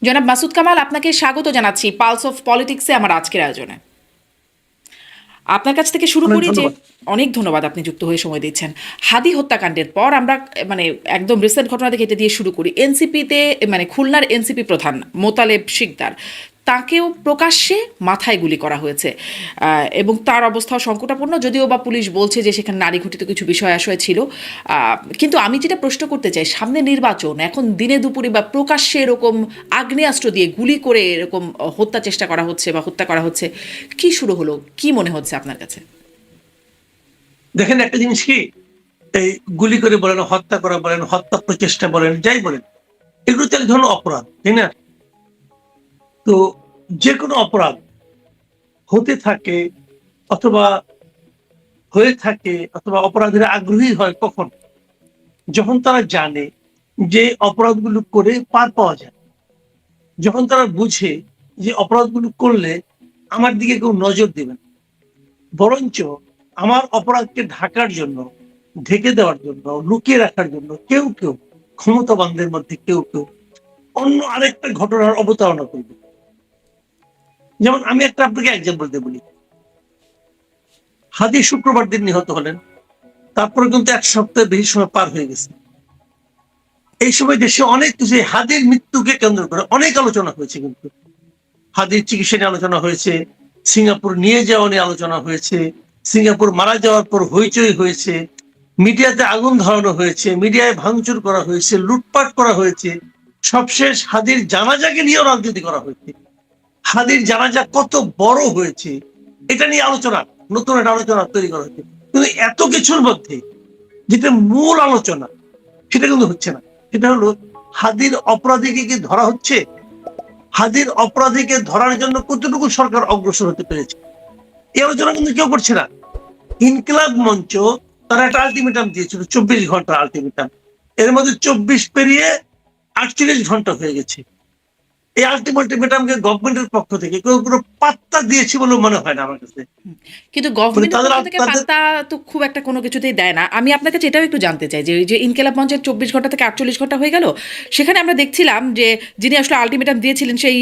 জনাব মাসুদ কামাল, আপনাকে স্বাগত জানাচ্ছি পালস অফ পলিটিক্সে আমার আজকের আয়োজনে। আপনার কাছ থেকে শুরু অনেক করি যে ধন্যবাদ। অনেক ধন্যবাদ, আপনি যুক্ত হয়ে সময় দিচ্ছেন। হাদি হত্যাকাণ্ডের পর আমরা মানে একদম রিসেন্ট ঘটনা থেকে এটা দিয়ে শুরু করি। এনসিপিতে মানে খুলনার এনসিপি প্রধান মোতালেব শিকদার, তাকেও প্রকাশ্যে মাথায় গুলি করা হয়েছে এবং তার অবস্থাও সংকটাপন্ন, যদিও বা পুলিশ বলছে যে সেখানে নারী ঘটিত কিছু বিষয় আশয় ছিল। কিন্তু আমি যেটা প্রশ্ন করতে চাই, সামনে নির্বাচন, এখন দিনে দুপুরে বা প্রকাশ্যে এরকম আগ্নেয়াস্ত্র দিয়ে গুলি করে এরকম হত্যা চেষ্টা করা হচ্ছে বা হত্যা করা হচ্ছে, কি শুরু হলো, কি মনে হচ্ছে আপনার কাছে? দেখেন, একটা জিনিস কি, এই গুলি করে বলেন, হত্যা করা বলেন, হত্যা প্রচেষ্টা বলেন, যাই বলেন, এগুলো তো এক ধরনের অপরাধ, তাই না? তো যে কোনো অপরাধ হতে থাকে অথবা হয়ে থাকে অথবা অপরাধীরা আগ্রহী হয় কখন? যখন তারা জানে যে অপরাধগুলো করে পার পাওয়া যায়, যখন তারা বুঝে যে অপরাধগুলো করলে আমার দিকে কেউ নজর দেবেন, বরঞ্চ আমার অপরাধকে ঢাকার জন্য, ঢেকে দেওয়ার জন্য, লুকিয়ে রাখার জন্য কেউ কেউ, ক্ষমতাবানদের মধ্যে কেউ কেউ অন্য আরেকটা ঘটনার অবতারণা করবে। যেমন আমি একটা আপনাকে এক্সাম্পল দিয়ে বলি। হাদি শুক্রবার দিন নিহত হলেন, তারপরে কিন্তু এক সপ্তাহের বেশি সময় পার হয়ে গেছে। এই সময় দেশে অনেক কিছু, হাদির মৃত্যুকে কেন্দ্র করে অনেক আলোচনা হয়েছে। কিন্তু হাদির চিকিৎসা নিয়ে আলোচনা হয়েছে, সিঙ্গাপুর নিয়ে যাওয়া নিয়ে আলোচনা হয়েছে, সিঙ্গাপুর মারা যাওয়ার পর হইচই হয়েছে, মিডিয়াতে আগুন ধরানো হয়েছে, মিডিয়ায় ভাঙচুর করা হয়েছে, লুটপাট করা হয়েছে, সবশেষ হাদির জানাজাকে নিয়েও রাজনীতি করা হয়েছে। হাদির জানাজা কত বড় হয়েছে এটা নিয়ে আলোচনা, নতুন একটা আলোচনা তৈরি করা হয়েছে। কিন্তু এত কিছুর মধ্যে যেটা মূল আলোচনা, সেটা কিন্তু হচ্ছে না। সেটা হলো, হাদির অপরাধীকে কি ধরা হচ্ছে? হাদির অপরাধীকে ধরার জন্য কতটুকু সরকার অগ্রসর হতে পেরেছে, এই আলোচনা কিন্তু কেউ করছে না। ইনকিলাব মঞ্চ তারা একটা আলটিমেটাম দিয়েছিল, 24 ঘন্টা আলটিমেটাম। এর মধ্যে 24 পেরিয়ে 48 ঘন্টা হয়ে গেছে। এই আলটিমেটামকে গভর্নমেন্টের পক্ষ থেকে কেউ কোনো পাত্তা দিয়েছে বলে মনে হয় না আমার কাছে। কিন্তু মানে গভর্নমেন্টের তাদের পক্ষ থেকে তাদের পাত্তা তো খুব একটা কোনো কিছুতেই দেয় না। আমি আপনার কাছে এটাও একটু জানতে চাই যে, ওই যে ইনকেলাব মঞ্চের 24 ঘন্টা থেকে 48 ঘন্টা হয়ে গেল, সেখানে আমরা দেখছিলাম যে যিনি আসলে আলটিমেটাম দিয়েছিলেন সেই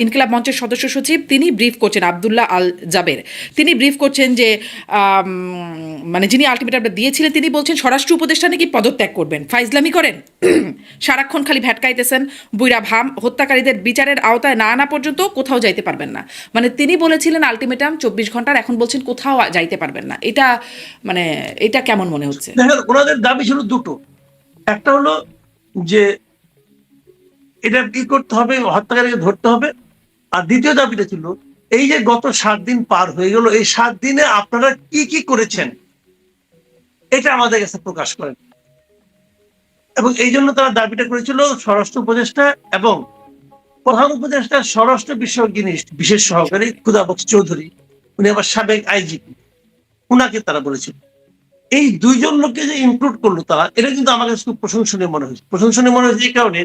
ইনকেলাব মঞ্চের সদস্য সচিব, তিনি ব্রিফ করছেন, আবদুল্লাহ আল জাবের, তিনি ব্রিফ করছেন যে আম, মানে যিনি আলটিমেটামটা দিয়েছিলেন তিনি বলছেন স্বরাষ্ট্র উপদেষ্টা নাকি পদত্যাগ করবেন, ফাইজলামি করেন। সারাক্ষণ খালি ভ্যাটকাইতেছেন, বুইরা ভাম, হত্যাকারীদের বিচারের আওতায় না আনা পর্যন্ত কোথাও যাইতে পারবেন না। মানে তিনি বলেছিলেন আলটিমেটাম 24 ঘন্টার, এখন বলছেন কোথাও যাইতে পারবেন না। এটা মানে এটা কেমন মনে হচ্ছে? দেখেন, ওনাদের দাবি ছিল দুটো। একটা হলো যে এটা কি করতে হবে, হত্যাকারীকে ধরতে হবে। আর দ্বিতীয় দাবিটা ছিল, এই যে গত 7 দিন পার হয়ে গেল, এই 7 দিনে আপনারা কি কি করেছেন এটা আমাদের কাছে প্রকাশ করেন। এবং এই জন্য তারা দাবিটা করেছিল স্বরাষ্ট্র উপদেষ্টা এবং প্রধান উপদেষ্টা স্বরাষ্ট্র বিষয়ক যিনি বিশেষ সহকারী খুদাবক্স চৌধুরী, উনি আবার সাবেক আইজিপি, উনাকে তারা বলেছিল। এই দুইজন লোককে যে ইনক্লুড করলো তারা, এটা কিন্তু আমার কাছে খুব প্রশংসনীয় মনে হয়েছে। প্রশংসনীয় মনে হয়েছে এই কারণে,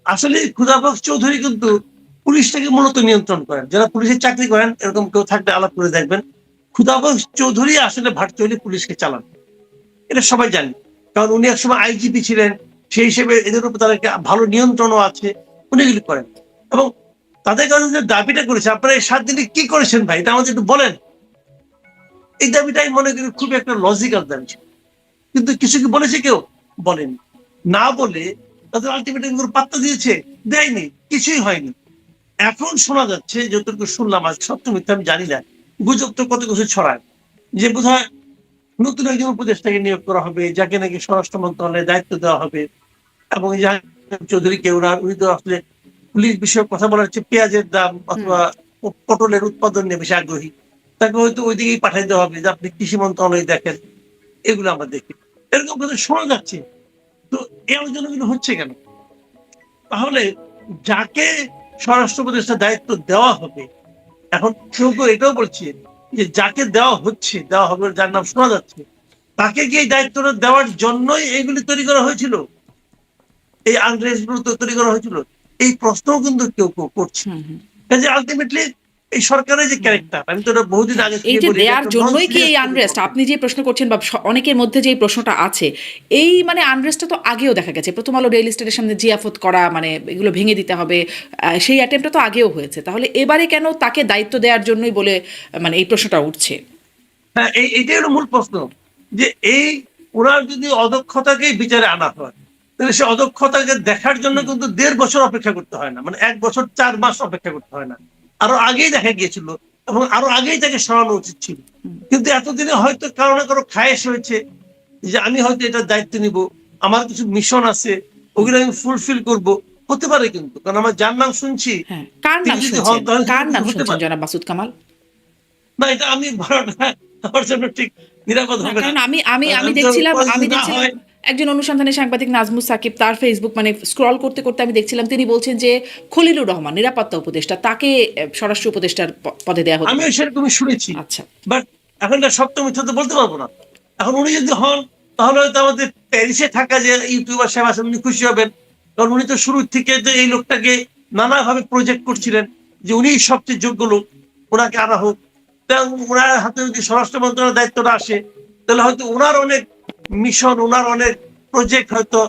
আসলে খুদাবক্স চৌধুরী কিন্তু পুলিশটাকে মূলত নিয়ন্ত্রণ করেন। যারা পুলিশের চাকরি করেন, এরকম কেউ থাকলে আলাপ করে দেখবেন, খুদাবক্স চৌধুরী আসলে ভার্চুয়ালি পুলিশকে চালান। এটা সবাই জানে, কারণ উনি একসময় আইজিপি ছিলেন। সেই হিসেবে এদের উপর তাদের একটা ভালো নিয়ন্ত্রণও আছে, উনি এগুলি করেন। এবং তাদের কাছে যে দাবিটা করেছে, আপনারা এই 7 দিনে কি করেছেন ভাই, এটা আমাদের একটু বলেন, এই দাবিটাই মনে করি খুব একটা লজিক্যাল দাবি ছিল। কিন্তু কিছু কি বলেছে? কেউ বলেনি। না বলে তাদের আলটিমেটাম পাত্তা দিয়েছে? দেয়নি, কিছুই হয়নি। এখন শোনা যাচ্ছে, যতটুকু শুনলাম, আজ সত্য মিথ্যা আমি জানি না, গুজব তো কত কিছু ছড়ায়, যে বোধহয় নতুন একজন উপদেষ্টাকে নিয়োগ করা হবে, যাকে নাকি স্বরাষ্ট্র মন্ত্রণালয়ের দায়িত্ব দেওয়া হবে। এবং চৌধুরী কেউ না, উনি তো আসলে পুলিশ বিষয়ক কথা বলার হচ্ছে, পেঁয়াজের দাম হুম। অথবা পটলের উৎপাদন নিয়ে বেশি আগ্রহী। তাকে হয়তো ওই দিকেই পাঠাই দেওয়া হবে যে আপনি কৃষি মন্ত্রণালয় দেখেন। এগুলো আমরা দেখি, এরকম কথা শোনা যাচ্ছে। তো এই আলোচনাগুলো হচ্ছে কেন? তাহলে যাকে স্বরাষ্ট্র উপদেষ্টার দায়িত্ব দেওয়া হবে, এখন কেউ কেউ এটাও বলছে যে যাকে দেওয়া হবে, যার নাম শোনা যাচ্ছে, তাকে কি এই দায়িত্বটা দেওয়ার জন্যই এইগুলি তৈরি করা হয়েছিল, এই আনরেস্ট গুলো তৈরি করা হয়েছিল? এই প্রশ্নও কিন্তু কেউ কেউ করছে। হুম হুম। কাজে আলটিমেটলি এই সরকারের যে ক্যারেক্টার, আমি তো এটা বহুদিন আগে এই থেকে যে বলি, দেওয়ার জন্যই কি এই আনরেস্ট আপনি যে প্রশ্ন করছেন বা অনেকের মধ্যে যে এই প্রশ্নটা আছে, এই মানে আনরেস্টটা তো আগেও দেখা গেছে। প্রথম আলো ডেইলি স্টারের সামনে জিয়াফত করা, মানে এগুলো ভেঙে দিতে হবে, সেই অ্যাটেম্পটা তো আগেও হয়েছে। তাহলে এবারে কেন তাকে দায়িত্ব দেওয়ার জন্যই বলে মানে এই প্রশ্নটা উঠছে? হ্যাঁ, এইটাই হলো মূল প্রশ্ন, যে এই ওনার যদি অদক্ষতাকেই বিচারে আনা হয়, তাহলে সে অদক্ষতাকে দেখার জন্য কিন্তু 1.5 বছর অপেক্ষা করতে হয় না, মানে 1 বছর 4 মাস অপেক্ষা করতে হয় না, আরো আগেই দেখা গিয়েছিল এবং আরো আগেই তাকে সরানো উচিত ছিল। কিন্তু এতদিনে হয়তো কারো না কারো খায়েশ হয়েছে যে আমি হয়তো এটার দায়িত্ব নিব, আমার কিছু মিশন আছে, ওগুলো আমি ফুলফিল করব, হতে পারে। কিন্তু কারণ আমার যার নাম শুনছি, হ্যাঁ, কার তিনি নাম যদি হন শুনছেন? তাহলে কার নাম হতে শুনছেন পারে। জনাব মাসুদ কামাল? না, এটা আমি বলাটা আমার জন্য ঠিক নিরাপদ না, হবে না। কারণ আমি আমি কারণ আমি আমি তো দেখছিলাম পরে আমি যদি না দেখছিলাম হয়, একজন অনুসন্ধানী সাংবাদিক নাজমুস সাকিব তার ফেসবুক মানে স্ক্রল করতে করতে আমি দেখছিলাম তিনি বলছেন যে খলিলুর রহমান নিরাপত্তা উপদেষ্টা, তাকে স্বরাষ্ট্র উপদেষ্টার পদে দেওয়া হতে আমিও পারে। সেরকমই শুনেছি। আচ্ছা। বাট এখন এটা সত্য মিথ্যা তো বলতে পারবো না। এখন উনি যদি হন, তাহলে হয়তো আমাদের প্যারিসে থাকা যে ইউটিউবার সাহেব আছেন উনি খুশি হবেন। কারণ উনি তো শুরু থেকে তো এই লোকটাকে নানাভাবে প্রজেক্ট করছিলেন যে উনি সবচেয়ে যোগ্য লোক, ওনাকে আনা হোক। এবং ওনার হাতে যদি স্বরাষ্ট্র মন্ত্রণালয়ের দায়িত্বটা আসে, তাহলে হয়তো ওনার অনেক মিশন, ওনার অনেক প্রজেক্ট হয়তো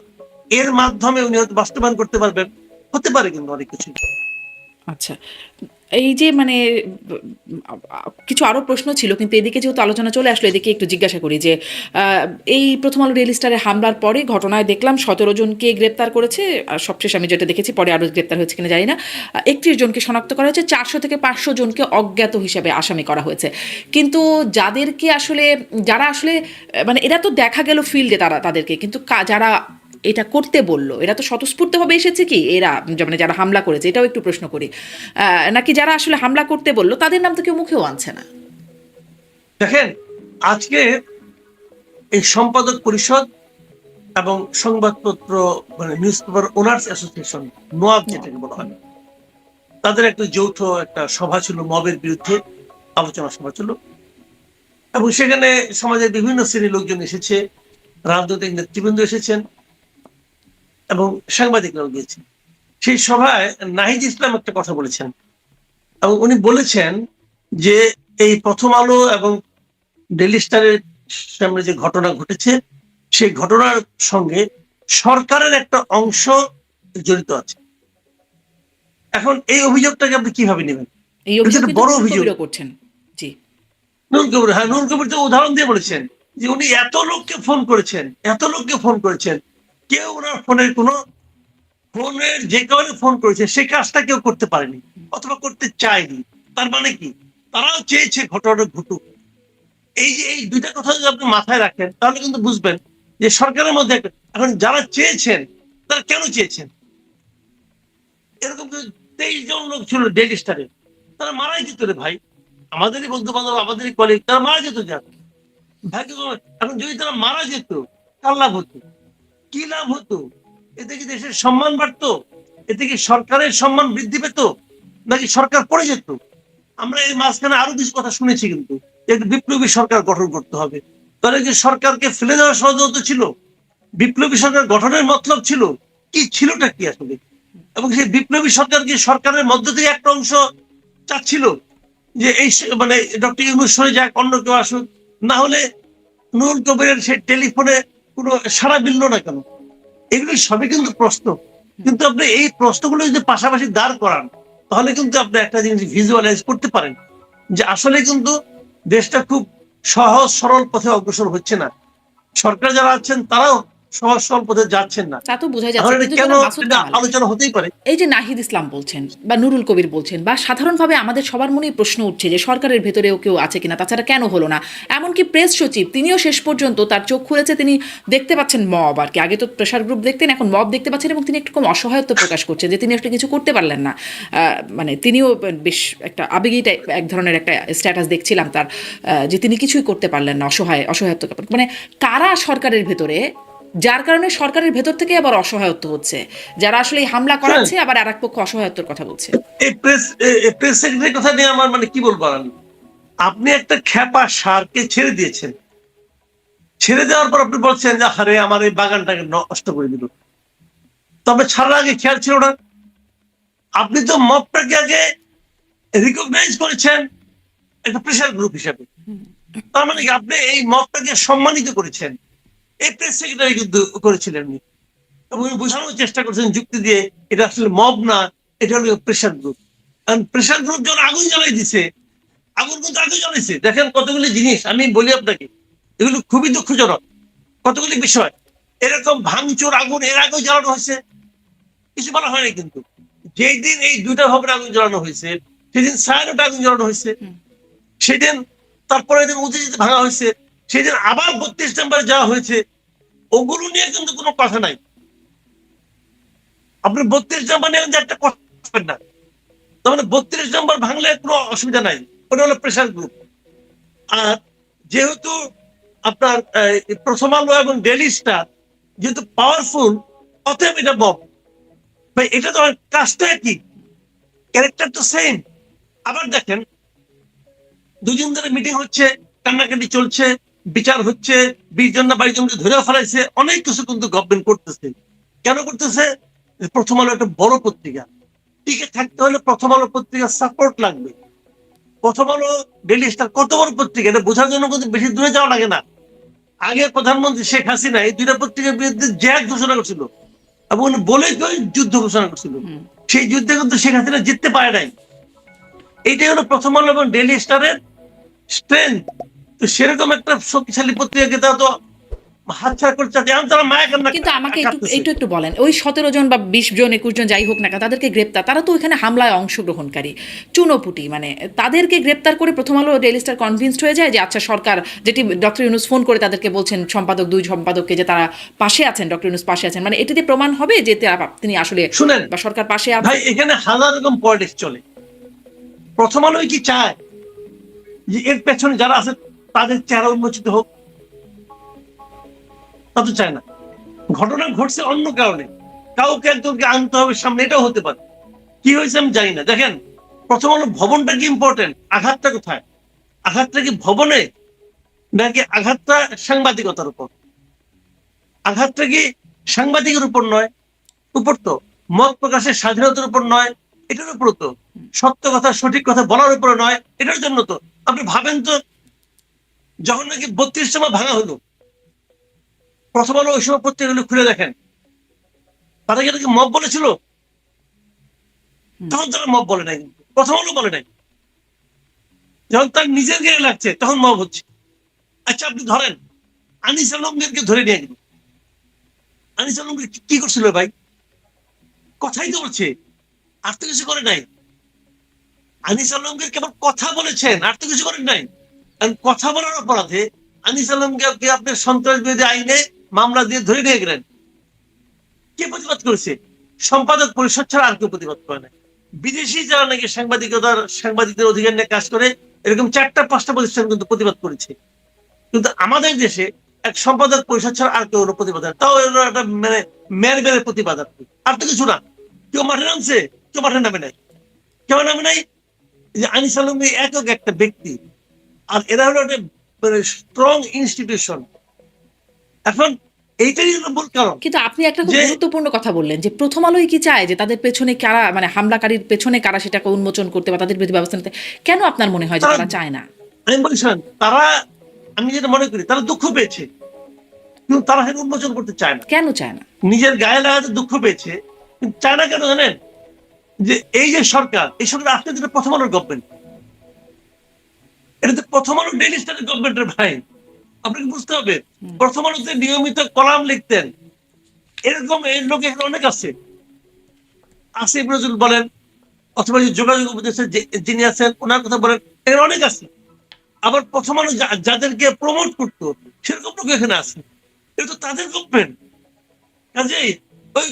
এর মাধ্যমে উনি হয়তো বাস্তবায়ন করতে পারবেন। হতে পারে কিন্তু অনেক কিছু। আচ্ছা, এই যে মানে কিছু আরো প্রশ্ন ছিল, কিন্তু এদিকে যেহেতু আলোচনা চলে আসলো এদিকে একটু জিজ্ঞাসা করি যে এই প্রথম আলো ডেইলি স্টারের হামলার পরে ঘটনায় দেখলাম 17 জনকে গ্রেপ্তার করেছে, আর সবশেষ আমি যেটা দেখেছি পরে আরো গ্রেপ্তার হয়েছে কিনা জানি না, 31 জনকে শনাক্ত করা হয়েছে, 400 থেকে 500 জনকে অজ্ঞাত হিসেবে আসামি করা হয়েছে। কিন্তু যাদেরকে আসলে যারা আসলে মানে এরা তো দেখা গেল ফিল্ডে তারা তাদেরকে, কিন্তু যারা এটা করতে বললো এরা তো স্বতঃস্ফূর্তভাবে এসেছে কি এরা, মানে যারা হামলা করেছে, এটাও একটু প্রশ্ন করি। নাকি যারা আসলে হামলা করতে বললো তাদের নাম তো কেউ মুখেও আনছে না? দেখেন, আজকে এই সম্পাদক পরিষদ এবং সংবাদপত্র মানে news paper owners association, NOAB যেটাকে বলা হয়, তাদের একটা যৌথ একটা সভা ছিল, মবের বিরুদ্ধে আলোচনা সভা ছিল। এবং সেখানে সমাজের বিভিন্ন শ্রেণীর লোকজন এসেছে, রাজনৈতিক নেতৃবৃন্দ এসেছেন এবং সাংবাদিকরাও গিয়েছেন। সেই সভায় নাহিদ ইসলাম একটা কথা বলেছেন এবং উনি বলেছেন যে এই প্রথম আলো এবং ডেইলি স্টারের সামনে যে ঘটনা ঘটেছে, সেই ঘটনার সঙ্গে সরকারের একটা অংশ জড়িত আছে। এখন এই অভিযোগটাকে আপনি কিভাবে নেবেন? এই এটা অভিযোগ একটা কিন্তু বড় নুরুল অভিযোগ। কবিরও করছেন। জি। নুরুল কবির, হ্যাঁ, নুরুল কবির তো উদাহরণ দিয়ে বলেছেন যে উনি এত লোককে ফোন করেছেন, এত লোককে ফোন করেছেন, কেউ ওনার ফোনের কোনো, ফোনের যে কারণে ফোন করেছে সেই কাজটা কেউ করতে পারেনি অথবা করতে চায়নি। তার মানে কি, তারাও চেয়েছে ঘটনাটা ঘটুক। এই যে এই দুইটা কথা যদি আপনি মাথায় রাখেন, তাহলে কিন্তু বুঝবেন যে সরকারের মধ্যে এখন যারা চেয়েছেন তারা কেন চেয়েছেন। এরকম 23 জন লোক ছিল ডেইলি স্টারে, তারা মারাই যেত রে ভাই, আমাদেরই বন্ধু বান্ধব, আমাদেরই কলিগ, তারা মারা যেত। যাক ভাগ্য। এখন যদি তারা মারা যেত, কার লাভ হতো? কি লাভ হতো? এতে কি দেশের সম্মান বাড়তো? এতে কি সরকারের সম্মান বৃদ্ধি পেত, নাকি সরকার পড়ে যেত? আমরা এই মাঝখানে আরো কিছু কথা শুনেছি কিন্তু, একটু বিপ্লবী সরকার গঠন করতে হবে। তাহলে কি সরকারকে ফেলে দেওয়া সহজ ছিল? বিপ্লবী সরকার গঠনের মতলব ছিল কি, ছিলটা কি আসলে? এবং সেই বিপ্লবী সরকার কি সরকারের মধ্য থেকে একটা অংশ চাচ্ছিল যে এই মানে ডক্টর ইউনূস সরে যাক, অন্য কেউ আসুক? না হলে নুরুল কবিরের সেই টেলিফোনে কোনো সাড়া মিলল না কেন? এগুলো সবই কিন্তু প্রশ্ন। কিন্তু আপনি এই প্রশ্নগুলো যদি পাশাপাশি দাঁড় করান, তাহলে কিন্তু আপনি একটা জিনিস ভিজুয়ালাইজ করতে পারেন যে আসলে কিন্তু দেশটা খুব সহজ সরল পথে অগ্রসর হচ্ছে না। সরকার যারা আছেন তারাও সহজ সরল পথে যাচ্ছেন না। তা তো বোঝাই এখন যাচ্ছে, এটা কিন্তু কেন, জনাব মাসুদ এটা কামাল, আলোচনা হতেই পারে। এই যে নাহিদ ইসলাম বলছেন বা নুরুল কবির বলছেন বা সাধারণভাবে আমাদের সবার মনেই প্রশ্ন উঠছে যে সরকারের ভেতরেও কেউ আছে কিনা, তাছাড়া কেন হলো না? এমনকি প্রেস সচিব তিনিও শেষ পর্যন্ত তার চোখ খুলেছে, তিনি দেখতে পাচ্ছেন মব, আর কি আগে তো প্রেশার গ্রুপ দেখতেন, এখন মব দেখতে পাচ্ছেন, এবং তিনি একটু কম অসহায়ত্ব প্রকাশ করছেন যে তিনি আসলে কিছু করতে পারলেন না। মানে তিনিও বেশ একটা আবেগী টাইপ এক ধরনের একটা স্ট্যাটাস দেখছিলাম তার, যে তিনি কিছুই করতে পারলেন না, অসহায়ত্ব, মানে কারা সরকারের ভেতরে, যার কারণে সরকারের ভেতর থেকে আবার অসহায়ত্ব হচ্ছে, যারা আসলে এই হামলা করাচ্ছে আবার আর এক পক্ষ অসহায়ত্বর কথা বলছে। এই প্রেস সেক্রেটারির কথা নিয়ে আমার মানে কি বলবো আমি, আপনি একটা খ্যাপা সারকে ছেড়ে দিয়েছেন, ছেড়ে দেওয়ার পর আপনি বলছেন যে আরে আমার এই বাগানটাকে নষ্ট করে দিল। তবে ছাড়ার আগে খেয়াল ছিল না? আপনি তো মবটাকে আগে রিকগনাইজ করেছেন একটা প্রেশার গ্রুপ হিসাবে। তার মানে কি আপনি এই মতটাকে সম্মানিত করেছেন। এই প্রেস সেক্রেটারি কিন্তু করেছিলেন উনি। এবং উনি বোঝানোর চেষ্টা করছেন যুক্তি দিয়ে এটা আসলে মব না, এটা হলো প্রেশার গ্রুপ। কারণ প্রেশার গ্রুপ যখন আগুন জ্বালাই দিছে, আগুন কিন্তু আগুন জ্বালাইছে। দেখেন কতগুলি জিনিস আমি বলি আপনাকে, এগুলো খুবই দুঃখজনক। কতগুলি বিষয় এরকম ভাঙচুর আগুন এর আগেও জ্বালানো হয়েছে, কিছু বলা হয়নি। কিন্তু যেই দিন এই দুইটা ভবনে আগুন জ্বালানো হয়েছে, সেদিন সায়নটা আগুন জ্বালানো হয়েছে, সেদিন তারপরে দিন উজিতে ভাঙা হয়েছে, সেদিন আবার 32 নম্বরে যাওয়া হয়েছে। ওগুলো নিয়ে কিন্তু কোনো কথা নাই। আপনি 32 নম্বর নিয়ে কিন্তু একটা কথা বলবেন না। তার মানে 32 নম্বর ভাঙলে কোনো অসুবিধা নাই, ওটা হলো প্রেশার গ্রুপ। আর যেহেতু আপনার প্রথম আলো এবং ডেইলি স্টার যেহেতু পাওয়ারফুল, অতএব এটা বব ভাই, এটা তো কাজটা একই, ক্যারেক্টার তো সেম। আবার দেখেন, দুদিন ধরে মিটিং হচ্ছে, কান্নাকাটি চলছে, বিচার হচ্ছে, 20 জন না 22 জনকে ধরে ফেলাইছে, অনেক কিছু কিন্তু গভর্নমেন্ট করতেছে। কেন করতেছে? প্রথম আলো একটা বড় পত্রিকা, টিকে থাকতে হলে প্রথম আলো পত্রিকার সাপোর্ট লাগবে। প্রথম আলো ডেইলি স্টার কত বড় পত্রিকা, এটা বোঝার জন্য কিন্তু বেশি দূরে যাওয়া লাগে না। আগে প্রধানমন্ত্রী শেখ হাসিনা এই দুইটা পত্রিকার বিরুদ্ধে জ্যাক ঘোষণা করছিল এবং উনি বলে যুদ্ধ ঘোষণা করছিল। সেই যুদ্ধে কিন্তু শেখ হাসিনা জিততে পারে নাই। এইটাই হলো প্রথম আলো এবং ডেইলি স্টারের স্ট্রেংথ। তো সেরকম একটা শক্তিশালী পত্রিকাকে তারা তো হাতছাড়া করছে, এখন তারা মায়া কান্না কিন্তু আমাকে একটু কাটতেছে। একটু একটু বলেন, ওই 17 জন বা 20 জন 21 জন যাই হোক না কেন, তাদেরকে গ্রেপ্তার, তারা তো ওইখানে হামলায় অংশগ্রহণকারী চুনোপুটি, মানে তাদেরকে গ্রেপ্তার করে প্রথম আলো ডেইলি স্টার কনভিন্সড হয়ে যায় যে আচ্ছা সরকার, যেটি ডক্টর ইউনূস ফোন করে তাদেরকে বলছেন, সম্পাদক, দুই সম্পাদককে, যে তারা পাশে আছেন, ডক্টর ইউনূস পাশে আছেন, মানে এটি দিয়ে প্রমাণ হবে যে তিনি আসলে শুনেন বা সরকার পাশে ভাই, আছে। এখানে হাজার রকম পলিটিক্স চলে। প্রথম আলোই কি চায় যে এর পেছনে যারা আছে তাদের চেহারা উন্মোচিত হোক? তা তো চায় না। ঘটনা ঘটছে অন্য কারণে, কাউকে একজনকে আনতে হবে সামনে, এটাও হতে পারে। কি হয়েছে আমি জানি না। দেখেন, প্রথম আলো ভবনটা কি ইম্পর্টেন্ট, আঘাতটা কোথায়? আঘাতটা কি ভবনে, নাকি আঘাতটা সাংবাদিকতার উপর? আঘাতটা কি সাংবাদিকের উপর নয়, উপর তো মত প্রকাশের স্বাধীনতার উপর নয়, এটার উপর তো সত্য কথা সঠিক কথা বলার উপরে নয়, এটার জন্য তো। আপনি ভাবেন তো, যখন নাকি 32 সময় ভাঙা হলো, প্রথম আলো ওই সময় পত্রিকাগুলো খুলে দেখেন, তারা কি মব বলেছিল? তখন তারা মব বলে নাই, কিন্তু প্রথম আলো বলে নাই। যখন তার নিজের গায়ে লাগছে তখন মব হচ্ছে। আচ্ছা আপনি ধরেন আনিস আলমগীরকে ধরে নিয়ে গেল, আনিস আলমগীর কি করছিল ভাই? কথাই তো বলছে, আর তো কিছু করে নাই। আনিস আলমগীর কেবল কথা বলেছেন, আর তো কিছু করেন নাই। কারণ কথা বলার অপরাধে আনিস আলমগীরকে আপনি সন্ত্রাস বিরোধী আইনে মামলা দিয়ে ধরে নিয়ে গেলেন। কে প্রতিবাদ করেছে? সম্পাদক পরিষদ ছাড়া আর কেউ প্রতিবাদ করে না। বিদেশি যারা নাকি সাংবাদিকদের অধিকার নিয়ে কাজ করে, এরকম 4-5টা প্রতিষ্ঠান কিন্তু প্রতিবাদ করেছে। কিন্তু আমাদের দেশে এক সম্পাদক পরিষদ ছাড়া আর কেউ প্রতিবাদ, তাও একটা মানে মেয়ের প্রতিবাদ, আর তো কিছু না। কেউ মাঠে নামছে, কেউ মাঠে নামে নাই। কেউ নামে নাই যে আনিস আলমগীর একক একটা ব্যক্তি, আর এরা হলো একটা মানে স্ট্রং ইনস্টিটিউশন। এখন এইটাই হলো মূল কারণ। কিন্তু আপনি একটা খুব গুরুত্বপূর্ণ কথা বললেন যে প্রথম আলোই কি চায় যে তাদের পেছনে কারা, মানে হামলাকারীর পেছনে কারা, সেটাকে উন্মোচন করতে বা তাদের বিরুদ্ধে ব্যবস্থা নিতে। কেন আপনার মনে হয় যে তারা চায় না? আমি বলছিলাম তারা, আমি যেটা মনে করি, তারা দুঃখ পেয়েছে, কিন্তু তারা সেটা উন্মোচন করতে চায় না। কেন চায় না? নিজের গায়ে লাগাতে দুঃখ পেয়েছে, কিন্তু চায় না কেন জানেন? যে এই যে সরকার, এই সরকার আজকে যেটা প্রথম আলোর গভর্নমেন্ট, এটা তো প্রথম আলো ডেইলি স্টারের গভর্নমেন্টের ভাই। আপনাকে বুঝতে হবে, প্রথম আলোতে নিয়মিত কলাম লিখতেন এরকম এই লোক এখানে অনেক আছে। আসিফ নজরুল বলেন, অথবা যোগাযোগ উপদেষ্টা যিনি আছেন ওনার কথা বলেন, এখানে অনেক আছে। আবার প্রথম আলো যাদেরকে প্রমোট করতো সেরকম লোক এখানে আছে। এটা তো তাদের গভর্নমেন্ট। কাজেই ওই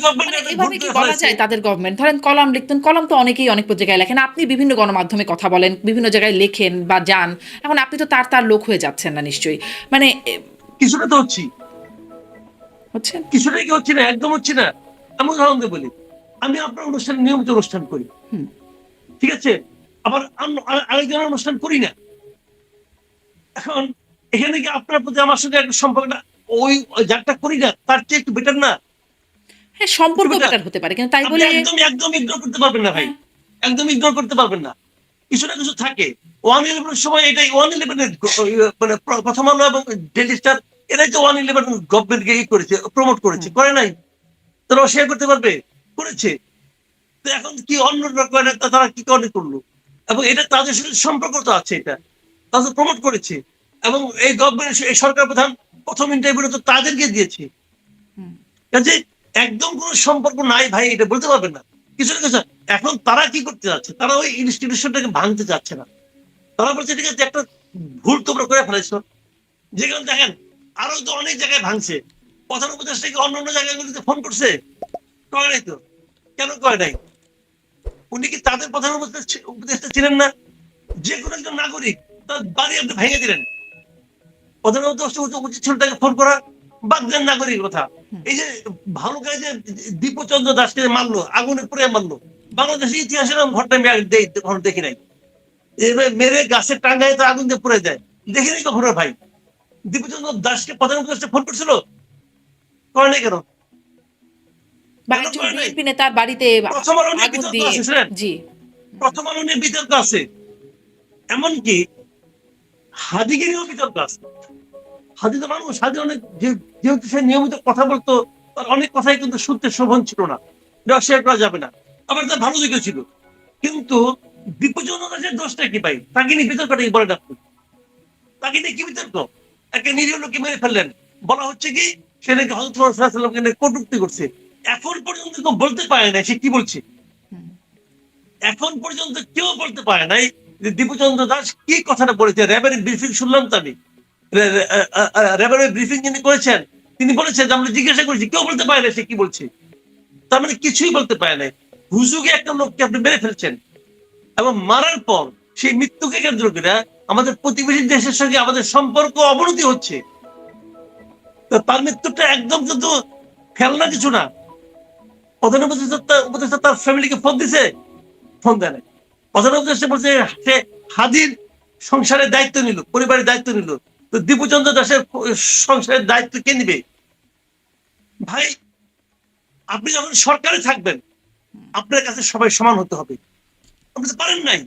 এভাবে কি বলা যায় তাদের গভর্নমেন্ট? ধরেন কলাম লিখতেন, কলাম তো অনেকেই অনেক পত্রিকায় লেখেন, আপনি বিভিন্ন গণমাধ্যমে কথা বলেন, বিভিন্ন জায়গায় লেখেন বা যান, এখন আপনি তো তার লোক হয়ে যাচ্ছেন না নিশ্চয়ই? মানে কিছুটা তো হচ্ছি, হচ্ছে কিছুটা কি হচ্ছে না, একদম হচ্ছে না। আমি উদাহরণ দিয়ে বলি, আমি আপনার অনুষ্ঠানে নিয়মিত অনুষ্ঠান করি, ঠিক আছে, আবার আরেকজনের অনুষ্ঠান করি না। এখন এখানে কি আপনার প্রতি আমার সঙ্গে একটা সম্পর্কটা ওই যারটা করি না তার চেয়ে একটু বেটার না? হ্যাঁ, সম্পর্ক বেটার হতে পারে, কিন্তু তাই বলে একদম একদম ইগনোর করতে পারবেন না ভাই, একদম ইগনোর করতে পারবেন না। কিছু না কিছু থাকে। 111 সময় এটাই 111 মানে প্রথম আলো এবং ডেইলি স্টার এরাই তো 111 গভর্নমেন্টকে করেছে, প্রমোট করেছে, হুম। করে নাই? তারা অস্বীকার করতে পারবে? করেছে। তো এখন কি অন্য করে তারা কি কারণে করলো? এবং এটা তাদের সাথে সম্পর্ক তো আছে, এটা তারা প্রমোট করেছে। এবং এই গভর্নমেন্ট, এই সরকার প্রধান প্রথম ইন্টারভিউ তো তাদেরকে দিয়েছে। হুম। কাজে একদম কোনো সম্পর্ক নাই ভাই, এটা বলতে পারবেন না। কিছু না কিছু এখন তারা কি করতে যাচ্ছে, তারা ওই ইনস্টিটিউশনটাকে ভাঙতে যাচ্ছে না। তারা বলছে ঠিক আছে, একটা ভুল তোমরা করে ফেলেছো। যেখানে দেখেন আরো তো অনেক জায়গায় ভাঙছে। প্রধান উপদেষ্টাকে অন্য অন্য জায়গাগুলিতে ফোন করছে, করে নাই তো। কেন করে নাই? উনি কি তাদের প্রধান উপদেষ্টা ছিলেন না? যে কোনো একজন নাগরিক তার বাড়ি আপনি ভেঙে দিলেন, প্রধান উপদেষ্টা উচিত ছিল তাকে ফোন করা। বাদ দেন নাগরিক কথা। হুম। এই যে ভালো কাজে দীপচন্দ্র দাসকে মারলো, আগুনে পুড়ে মারলো, বাংলাদেশের ইতিহাসে এরকম ঘটনা আমি কখনো দেখি নাই। এবার মেরে গাছের টাঙ্গায় তো আগুন দিয়ে পুড়ে যায়, দেখি নাই কখনো ভাই। দীপচন্দ্র দাসকে প্রধান উপদেষ্টা ফোন করছিল, করে নাই কেন? বা কেন একজন করে নাই? বিএনপি নেতার বাড়িতে প্রথম আলো নিয়ে আগুন বিতর্ক দিয়ে। আছে, শুনেন, জি। প্রথম আলো নিয়ে বিতর্ক আছে, এমনকি হাদিকে নিয়েও বিতর্ক আছে। হাদি তো মানুষ, হাদি অনেক যেহেতু সে নিয়মিত কথা বলতো, তার অনেক কথাই কিন্তু শুনতে শোভন ছিল না, এটা অস্বীকার করা যাবে না। আবার তার ভালো দিকে ছিল। কিন্তু বিপজ্জনক দাসের দোষটা কি ভাই? তাকে নিয়ে বিতর্কটা কি বলেন আপনি? তাকে নিয়ে কি বিতর্ক? একটা নিরীহ লোককে মেরে ফেললেন, বলা হচ্ছে কি সে নাকি হযরত মুহাম্মদ সাল্লাল্লাহু আলাইহি ওয়াসাল্লামকে নিয়ে কটূক্তি করছে। এখন পর্যন্ত কেউ বলতে পারে না সে কি বলছে। হুম। এখন পর্যন্ত কেউ বলতে পারে নাই যে দীপচন্দ্র দাস কি কথাটা বলেছে। র্যাবের ব্রিফিং শুনলাম তো আমি, র্যাবের ব্রিফিং যিনি করেছেন তিনি বলেছেন যে আমরা জিজ্ঞাসা করেছি, কেউ বলতে পারে না সে কি বলছে। তার মানে কিছুই বলতে পারে নাই। হুজুগে একটা লোককে আপনি মেরে ফেলছেন, এবং মারার পর সেই মৃত্যুকে কেন্দ্র করে আমাদের প্রতিবেশী দেশের সঙ্গে আমাদের সম্পর্ক অবনতি হচ্ছে। তো তার মৃত্যুটা একদম কিন্তু খেলনা কিছু না। প্রধান উপদেষ্টা তার ফ্যামিলিকে ফোন দিছে, ফোন দেয় নাই। প্রধান উপদেষ্টা বলছে সে হাদির সংসারের দায়িত্ব নিল, পরিবারের দায়িত্ব নিল। তো দীপচন্দ্র দাসের সংসারের দায়িত্ব কে নিবে? ভাই, আপনি যখন সরকারে থাকবেন আপনার কাছে সবাই সমান হতে হবে, আপনি তো পারেন নাই।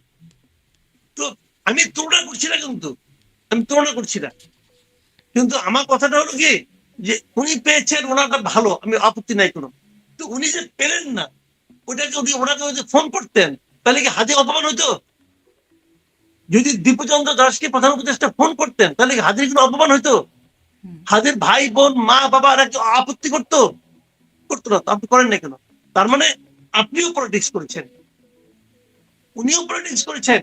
তো আমি তুলনা করছি না, কিন্তু আমি তুলনা করছি না, কিন্তু আমার কথাটা হলো কি যে উনি পেয়েছেন, ওনাটা ভালো, আমি আপত্তি নাই কোনো। তো উনি যে পেলেন না, ওটাকে উনি ওনাকে যদি ফোন করতেন তাহলে কি হাদি অপমান হইতো? যদি দীপচন্দ্র দাসকে প্রধান উপদেষ্টা ফোন করতেন তাহলে কি হাদির কোনো অপমান হইতো? হুম। হাদির ভাই বোন মা বাবা এরা কি আপত্তি করতো? করতো না তো। আপনি করেন না কেন? তার মানে আপনিও পলিটিক্স করেছেন, উনিও পলিটিক্স করেছেন।